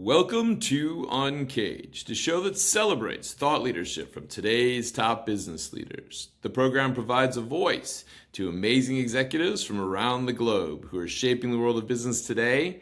Welcome to Uncaged, a show that celebrates thought leadership from today's top business leaders. The program provides a voice to amazing executives from around the globe who are shaping the world of business today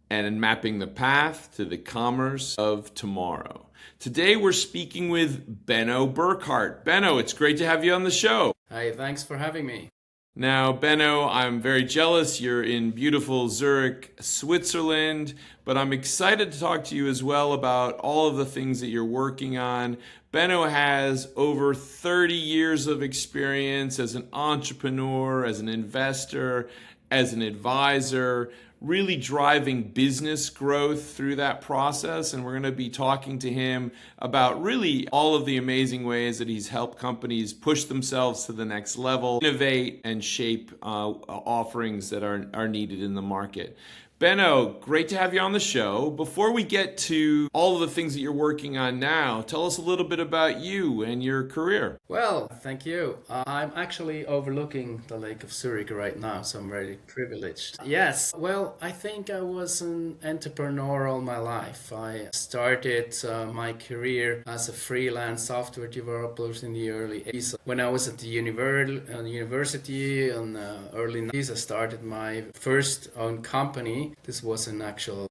and mapping the path to the commerce of tomorrow. Today we're speaking with Benno Burkhart. Benno, it's great to have you on the show. Hi, thanks for having me. Now, Benno, I'm very jealous. You're in beautiful Zurich, Switzerland, but I'm excited to talk to you as well about all of the things that you're working on. Benno has over 30 years of experience as an entrepreneur, as an investor, as an advisor, really driving business growth through that process. And we're going to be talking to him about really all of the amazing ways that he's helped companies push themselves to the next level, innovate, and shape offerings that are needed in the market. Benno, great to have you on the show. Before we get to all of the things that you're working on now, tell us a little bit about you and your career. Well, thank you. I'm actually overlooking the Lake of Zurich right now, so I'm very privileged. Yes, well, I think I was an entrepreneur all my life. I started my career as a freelance software developer in the early 80s. When I was at the university in the early 90s, I started my first own company. This was an actual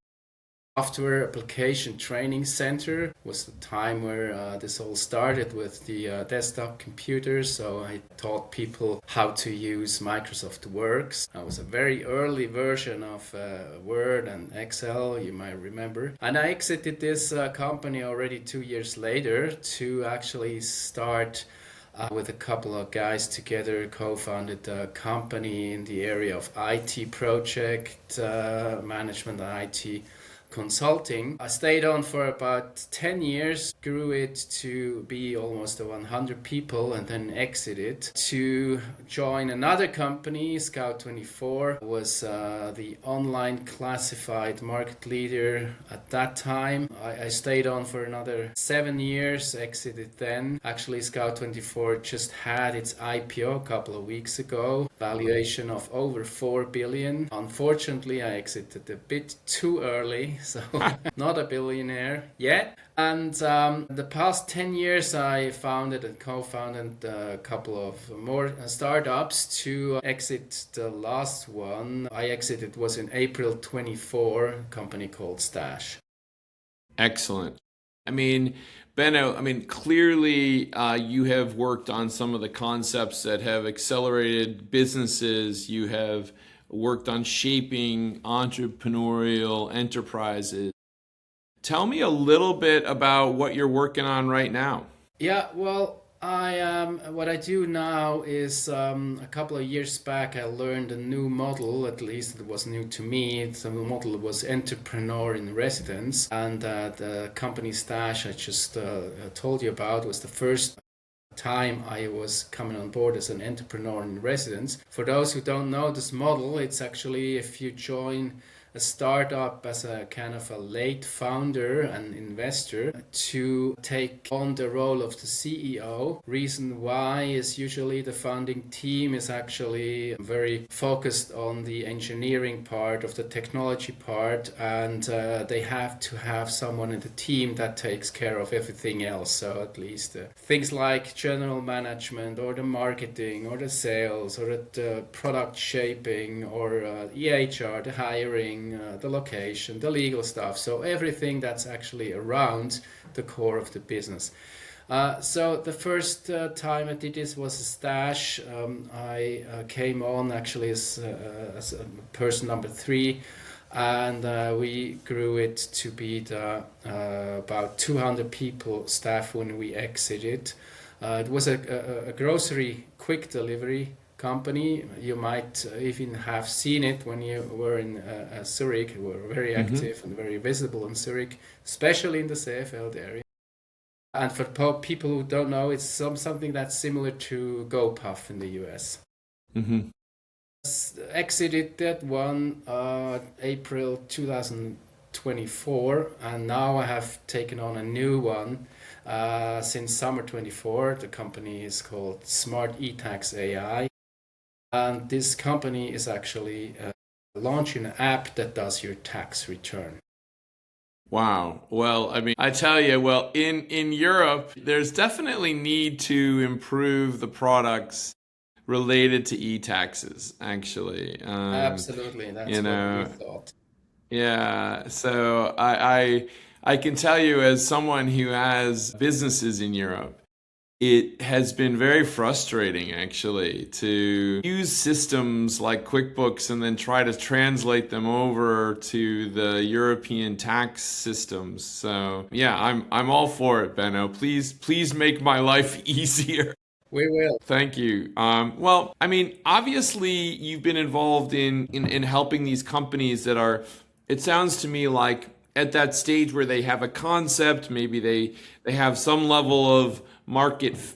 software application training center. It was the time where this all started with the desktop computers. So I taught people how to use Microsoft Works. That was a very early version of Word and Excel, you might remember. And I exited this company already 2 years later to actually start with a couple of guys together, co-founded a company in the area of IT project management and IT consulting. I stayed on for about 10 years, grew it to be almost 100 people, and then exited to join another company. Scout24 was the online classified market leader at that time. I stayed on for another 7 years, exited then. Actually, Scout24 just had its IPO a couple of weeks ago, valuation of over 4 billion. Unfortunately, I exited a bit too early, so not a billionaire yet. And the past 10 years I founded and co-founded a couple of more startups to exit the last one. I exited was in April 24, a company called Stash. Excellent. Benno, clearly you have worked on some of the concepts that have accelerated businesses. You have worked on shaping entrepreneurial enterprises. Tell me a little bit about what you're working on right now. Yeah, well, what I do now is a couple of years back I learned a new model, at least it was new to me. The model was entrepreneur in residence, and the company Stash I just told you about was the first time I was coming on board as an entrepreneur in residence. For those who don't know this model, it's actually if you join a startup as a kind of a late founder and investor to take on the role of the CEO. Reason why is usually the founding team is actually very focused on the engineering part of the technology part, and they have to have someone in the team that takes care of everything else. So at least things like general management or the marketing or the sales or the product shaping or EHR, the hiring, the location, the legal stuff. So everything that's actually around the core of the business. So the first time I did this was a Stash. I came on actually as person number 3. And we grew it to be about 200 people staff when we exited. It was a grocery quick delivery company. You might even have seen it when you were in Zurich. We were very active and very visible in Zurich, especially in the Seefeld area. And for people who don't know, it's something that's similar to GoPuff in the US. Mm-hmm. Exited that one April 2024, and now I have taken on a new one since summer 24. The company is called Smart eTax AI. And this company is actually launching an app that does your tax return. Wow. Well, I mean, I tell you, well, in Europe, there's definitely need to improve the products related to e-taxes, actually. Absolutely, You that's what we know, thought. yeah. So I can tell you as someone who has businesses in Europe, it has been very frustrating actually to use systems like QuickBooks and then try to translate them over to the European tax systems. So yeah, I'm all for it, Benno. Please make my life easier. We will. Thank you. Well, I mean, obviously, you've been involved in helping these companies that are, it sounds to me like at that stage where they have a concept, maybe they have some level of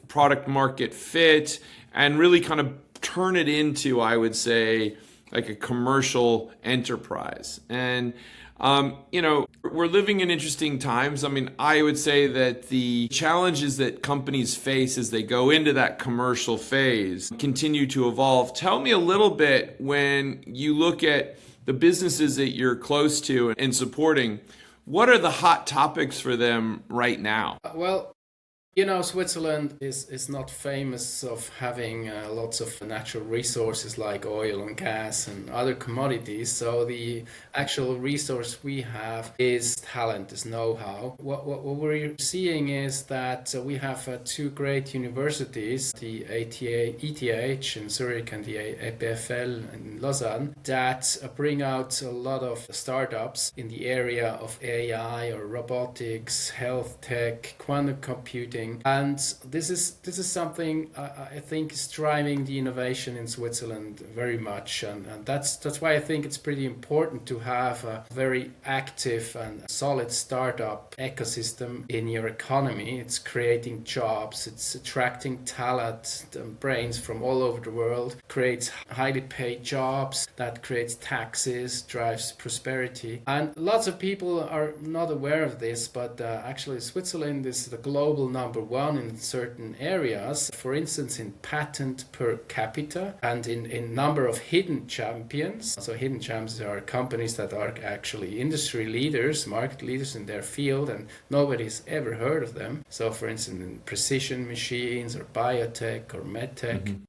product market fit, and really kind of turn it into, I would say, like a commercial enterprise. And we're living in interesting times. I mean, I would say that the challenges that companies face as they go into that commercial phase continue to evolve. Tell me a little bit when you look at the businesses that you're close to and supporting, what are the hot topics for them right now? Well, Switzerland is not famous of having lots of natural resources like oil and gas and other commodities. So the actual resource we have is talent, is know-how. What we're seeing is that we have two great universities, the ETH in Zurich and the EPFL in Lausanne, that bring out a lot of startups in the area of AI or robotics, health tech, quantum computing. And this is something I think is driving the innovation in Switzerland very much, and that's why I think it's pretty important to have a very active and solid startup ecosystem in your economy. It's creating jobs, it's attracting talent and brains from all over the world, creates highly paid jobs, that creates taxes, drives prosperity. And lots of people are not aware of this, but actually Switzerland is the global number one in certain areas, for instance in patent per capita and in number of hidden champions. So hidden champions are companies that are actually industry leaders, market leaders in their field, and nobody's ever heard of them. So for instance in precision machines or biotech or medtech. Mhm.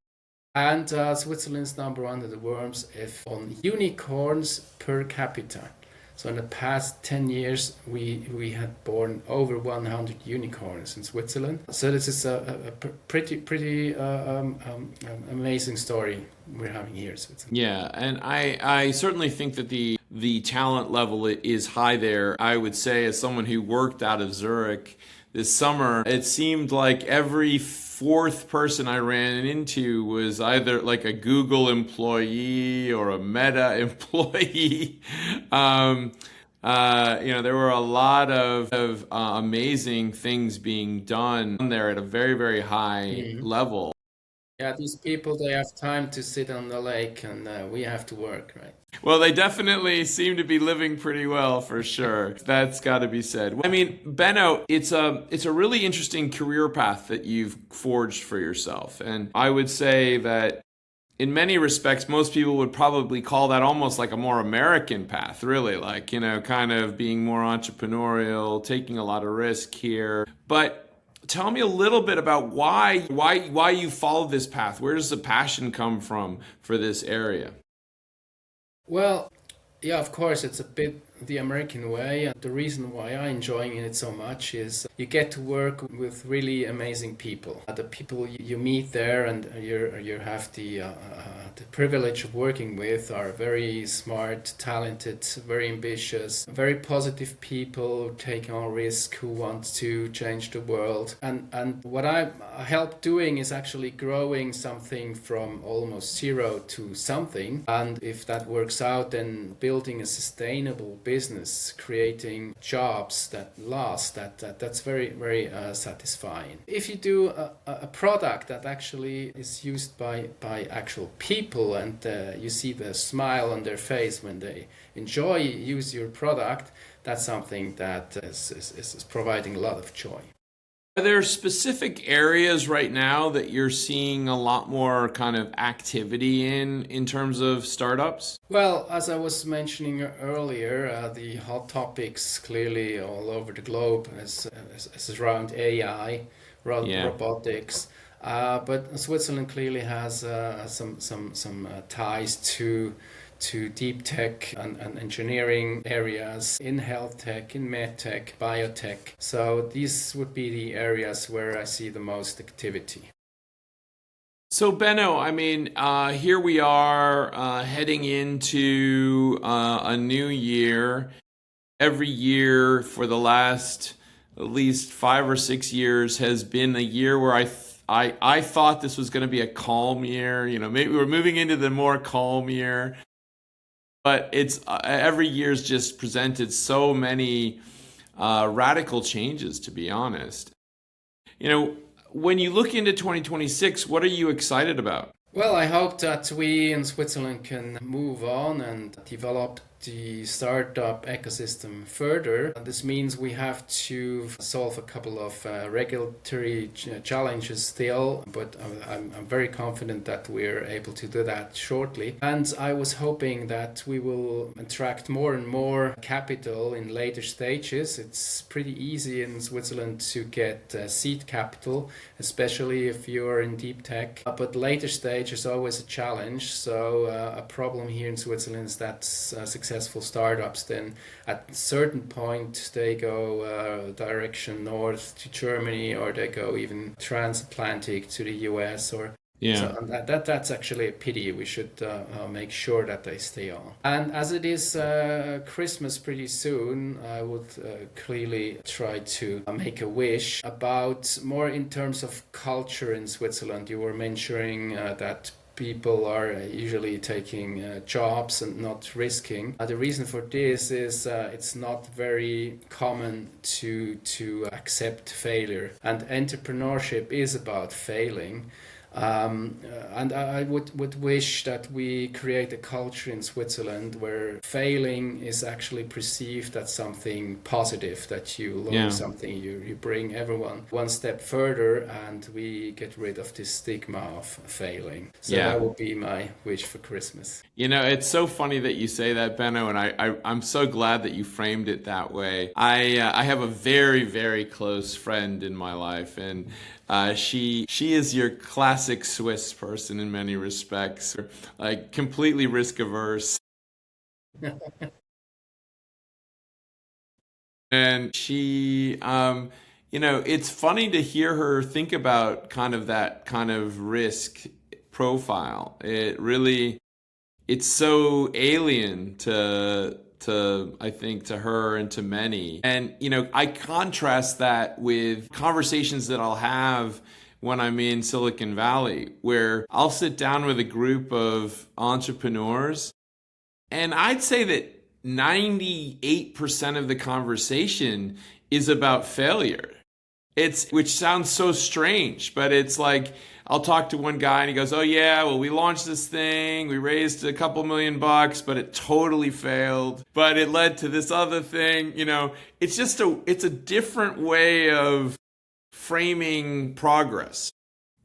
And Switzerland's number one in the world if on unicorns per capita. So in the past 10 years, we had born over 100 unicorns in Switzerland. So this is a pretty amazing story we're having here in Switzerland. Yeah, and I certainly think that the talent level is high there. I would say, as someone who worked out of Zurich this summer, it seemed like every fourth person I ran into was either like a Google employee or a Meta employee. There were a lot of amazing things being done there at a very, very high Mhm. level. Yeah, these people, they have time to sit on the lake and we have to work, right? Well, they definitely seem to be living pretty well for sure. That's got to be said. I mean, Benno, it's a really interesting career path that you've forged for yourself. And I would say that in many respects, most people would probably call that almost like a more American path, really, like, kind of being more entrepreneurial, taking a lot of risk here. But tell me a little bit about why you followed this path. Where does the passion come from for this area? Well, yeah, of course, it's a bit the American way. And the reason why I'm enjoying it so much is you get to work with really amazing people. The people you meet there and you have the privilege of working with are very smart, talented, very ambitious, very positive people taking on risk who want to change the world. And what I help doing is actually growing something from almost zero to something. And if that works out, then building a sustainable business, creating jobs that last, that's very, very satisfying. If you do a product that actually is used by actual people and you see the smile on their face when they use your product, that's something that is providing a lot of joy. Are there specific areas right now that you're seeing a lot more kind of activity in terms of startups? Well, as I was mentioning earlier, the hot topics clearly all over the globe is around AI, Yeah. robotics. But Switzerland clearly has some ties to deep tech and engineering areas in health tech, in med tech, biotech. So these would be the areas where I see the most activity. So Benno, I mean, here we are heading into a new year. Every year for the last at least 5 or 6 years has been a year where I thought this was going to be a calm year. You know, maybe we're moving into the more calm year, but it's every year's just presented so many radical changes, to be honest. You know, when you look into 2026, what are you excited about? Well, I hope that we in Switzerland can move on and develop the startup ecosystem further. This means we have to solve a couple of regulatory challenges still, but I'm very confident that we're able to do that shortly. And I was hoping that we will attract more and more capital in later stages. It's pretty easy in Switzerland to get seed capital, especially if you're in deep tech. But later stage is always a challenge. So a problem here in Switzerland is that successful startups then at a certain point they go direction north to Germany, or they go even transatlantic to the US, or Yeah. so that's actually a pity. We should make sure that they stay on. And as it is Christmas pretty soon, I would clearly try to make a wish about more in terms of culture in Switzerland. You were mentioning that people are usually taking jobs and not risking. The reason for this is it's not very common to accept failure, and entrepreneurship is about failing. And I would wish that we create a culture in Switzerland where failing is actually perceived as something positive, that you learn Yeah. something, you bring everyone one step further, and we get rid of this stigma of failing. So Yeah. that would be my wish for Christmas. You know, it's so funny that you say that, Benno, and I'm so glad that you framed it that way. I have a very, very close friend in my life, and she is your classic Swiss person in many respects, like completely risk averse. And she, you know, it's funny to hear her think about kind of that kind of risk profile. It really, it's so alien to I think to her and to many. And you know, I contrast that with conversations that I'll have when I'm in Silicon Valley, where I'll sit down with a group of entrepreneurs, and I'd say that 98% of the conversation is about failure. It's, which sounds so strange, but it's like I'll talk to one guy and he goes, "Oh yeah, well we launched this thing, we raised a couple $1 million, but it totally failed. But it led to this other thing." You know, it's just it's a different way of framing progress,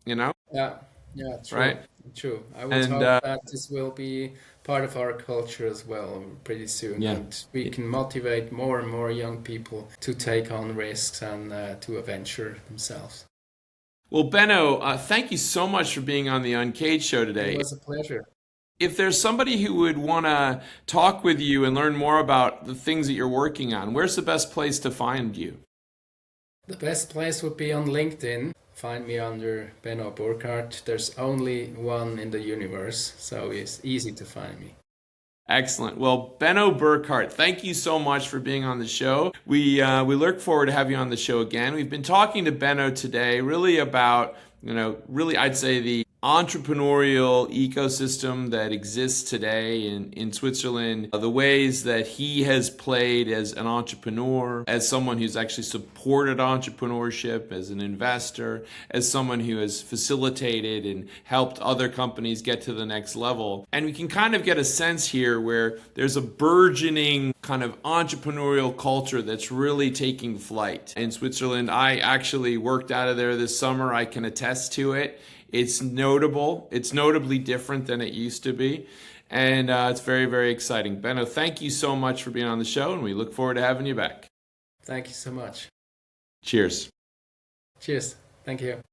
you know? Yeah, yeah, true, Right? true. I would And hope that this will be part of our culture as well pretty soon, yeah. and we can motivate more and more young people to take on risks and to adventure themselves. Well, Benno, thank you so much for being on the Uncaged show It today. was a pleasure. If there's somebody who would want to talk with you and learn more about the things that you're working on, where's the best place to find you? The best place would be on LinkedIn. Find me under Benno Burkhart. There's only one in the universe, so it's easy to find me. Excellent. Well, Benno Burkhart, thank you so much for being on the show. We look forward to have you on the show again. We've been talking to Benno today, really about, you know, really I'd say entrepreneurial ecosystem that exists today in Switzerland, the ways that he has played as an entrepreneur, as someone who's actually supported entrepreneurship, as an investor, as someone who has facilitated and helped other companies get to the next level. And we can kind of get a sense here where there's a burgeoning kind of entrepreneurial culture that's really taking flight in Switzerland. I actually worked out of there this summer. I can attest to it. It's notable. It's notably different than it used to be. And it's very, very exciting. Benno, thank you so much for being on the show, and we look forward to having you back. Thank you so much. Cheers. Cheers. Thank you.